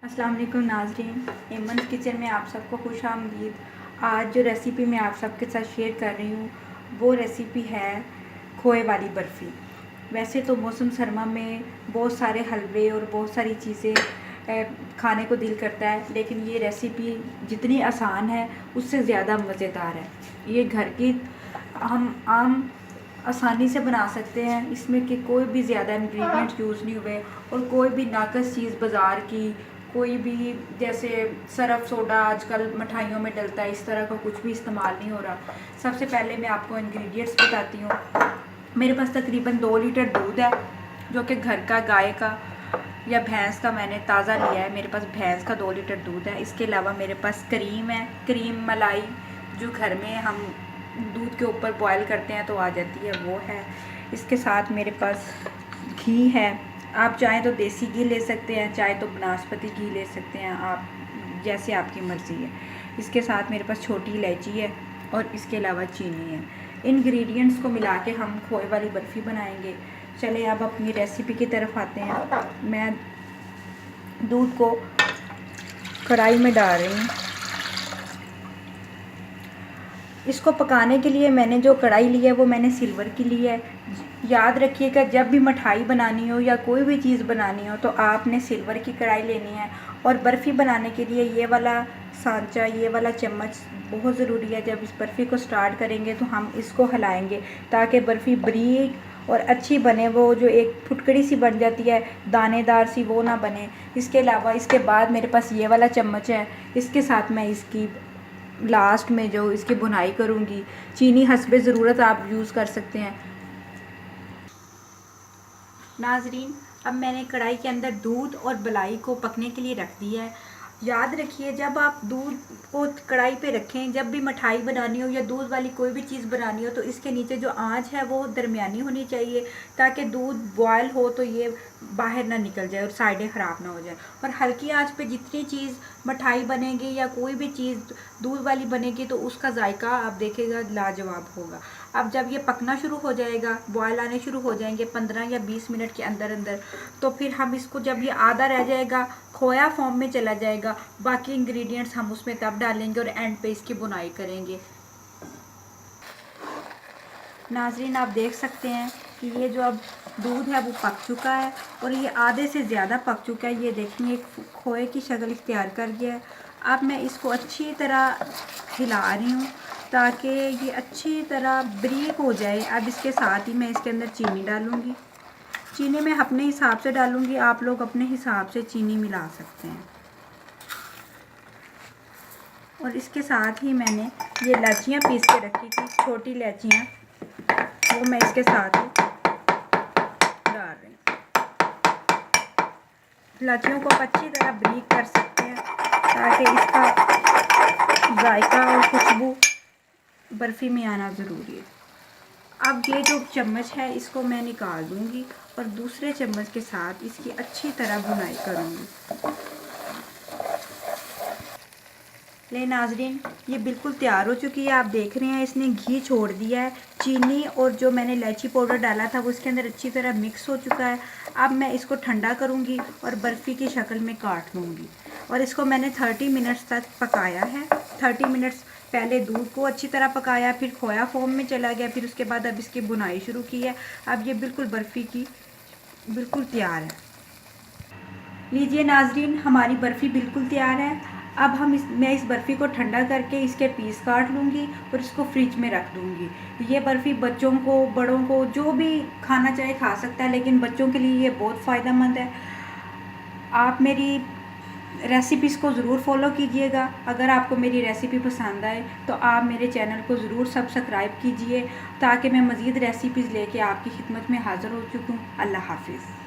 अस्सलाम वालेकुम नाज़रीन, एमन्स किचन में आप सबको खुश आमदीद। आज जो रेसिपी मैं आप सबके साथ शेयर कर रही हूँ वो रेसिपी है खोए वाली बर्फ़ी। वैसे तो मौसम सरमा में बहुत सारे हलवे और बहुत सारी चीज़ें खाने को दिल करता है, लेकिन ये रेसिपी जितनी आसान है उससे ज़्यादा मज़ेदार है। ये घर की हम आम आसानी से बना सकते हैं। इसमें कि कोई भी ज़्यादा इंग्रेडिएंट यूज़ नहीं हुए और कोई भी नाकस चीज़ बाज़ार की कोई भी, जैसे सरफ सोडा आजकल मिठाइयों में डलता है, इस तरह का कुछ भी इस्तेमाल नहीं हो रहा। सबसे पहले मैं आपको इंग्रेडिएंट्स बताती हूँ। मेरे पास तकरीबन 2 लीटर दूध है, जो कि घर का, गाय का या भैंस का मैंने ताज़ा लिया है। मेरे पास भैंस का 2 लीटर दूध है। इसके अलावा मेरे पास क्रीम है, क्रीम मलाई जो घर में हम दूध के ऊपर बॉयल करते हैं तो आ जाती है, वो है। इसके साथ मेरे पास घी है। आप चाहें तो देसी घी ले सकते हैं, चाहे तो बनास्पति घी ले सकते हैं, आप जैसे आपकी मर्ज़ी है। इसके साथ मेरे पास छोटी इलायची है और इसके अलावा चीनी है। इंग्रेडिएंट्स को मिला के हम खोए वाली बर्फ़ी बनाएंगे। चलें अब अपनी रेसिपी की तरफ आते हैं। मैं दूध को कढ़ाई में डाल रही हूँ। इसको पकाने के लिए मैंने जो कढ़ाई ली है वो मैंने सिल्वर की ली है। याद रखिएगा, जब भी मिठाई बनानी हो या कोई भी चीज़ बनानी हो तो आपने सिल्वर की कढ़ाई लेनी है। और बर्फ़ी बनाने के लिए ये वाला सांचा, ये वाला चम्मच बहुत ज़रूरी है। जब इस बर्फ़ी को स्टार्ट करेंगे तो हम इसको हिलाएंगे ताकि बर्फ़ी बारीक और अच्छी बने। वो जो एक फुटकड़ी सी बन जाती है, दानेदार सी, वो ना बने। इसके अलावा इसके बाद मेरे पास ये वाला चम्मच है, इसके साथ मैं इसकी लास्ट में जो इसकी बुनाई करूँगी। चीनी हस्बे ज़रूरत आप यूज़ कर सकते हैं। नाजरीन, अब मैंने कढ़ाई के अंदर दूध और मलाई को पकने के लिए रख दिया है। याद रखिए, जब आप दूध को कढ़ाई पे रखें, जब भी मिठाई बनानी हो या दूध वाली कोई भी चीज़ बनानी हो, तो इसके नीचे जो आंच है वो दरमियानी होनी चाहिए, ताकि दूध बॉयल हो तो ये बाहर ना निकल जाए और साइडें ख़राब ना हो जाए। और हल्की आंच पे जितनी चीज़ मिठाई बनेगी या कोई भी चीज़ दूध वाली बनेगी तो उसका जायका आप देखेगा लाजवाब होगा। अब जब ये पकना शुरू हो जाएगा, बॉयल आने शुरू हो जाएंगे 15 या 20 मिनट के अंदर अंदर, तो फिर हम इसको, जब ये आधा रह जाएगा, खोया फॉर्म में चला जाएगा, बाकी इंग्रेडिएंट्स हम उसमें तब डालेंगे और एंड पे इसकी बुनाई करेंगे। नाजरीन, आप देख सकते हैं कि ये जो अब दूध है वो पक चुका है और ये आधे से ज़्यादा पक चुका है। ये देखेंगे खोए की शक्ल इख्तियार कर गया है। अब मैं इसको अच्छी तरह हिला रही हूँ ताकि ये अच्छी तरह बारीक हो जाए। अब इसके साथ ही मैं इसके अंदर चीनी डालूँगी। चीनी मैं अपने हिसाब से डालूँगी, आप लोग अपने हिसाब से चीनी मिला सकते हैं। और इसके साथ ही मैंने ये इलायचियाँ पीस के रखी थी, छोटी इलायचियाँ, वो मैं इसके साथ ही डाल रही हूँ। इलायचियों को अच्छी तरह बारीक कर सकते हैं ताकि इसका जायका और खुशबू बर्फ़ी में आना ज़रूरी है। अब ये जो चम्मच है इसको मैं निकाल दूँगी और दूसरे चम्मच के साथ इसकी अच्छी तरह बुनाई करूँगी। ले नाजरीन, ये बिल्कुल तैयार हो चुकी है। आप देख रहे हैं इसने घी छोड़ दिया है। चीनी और जो मैंने इलायची पाउडर डाला था वो इसके अंदर अच्छी तरह मिक्स हो चुका है। अब मैं इसको ठंडा करूँगी और बर्फ़ी की शक्ल में काट लूँगी। और इसको मैंने 30 मिनट्स तक पकाया है। 30 मिनट्स पहले दूध को अच्छी तरह पकाया, फिर खोया फॉर्म में चला गया, फिर उसके बाद अब इसकी बुनाई शुरू की है। अब ये बिल्कुल बर्फ़ी की बिल्कुल तैयार है। लीजिए नाजरीन, हमारी बर्फ़ी बिल्कुल तैयार है। अब मैं इस बर्फ़ी को ठंडा करके इसके पीस काट लूँगी और इसको फ्रिज में रख दूँगी। ये बर्फ़ी बच्चों को, बड़ों को, जो भी खाना चाहे खा सकता है, लेकिन बच्चों के लिए ये बहुत फ़ायदेमंद है। आप मेरी रेसिपीज़ को ज़रूर फॉलो कीजिएगा। अगर आपको मेरी रेसिपी पसंद आए तो आप मेरे चैनल को ज़रूर सब्सक्राइब कीजिए ताकि मैं मज़ीद रेसिपीज़ लेके आपकी खिदमत में हाज़िर हो चुकूँ। अल्लाह हाफ़िज़।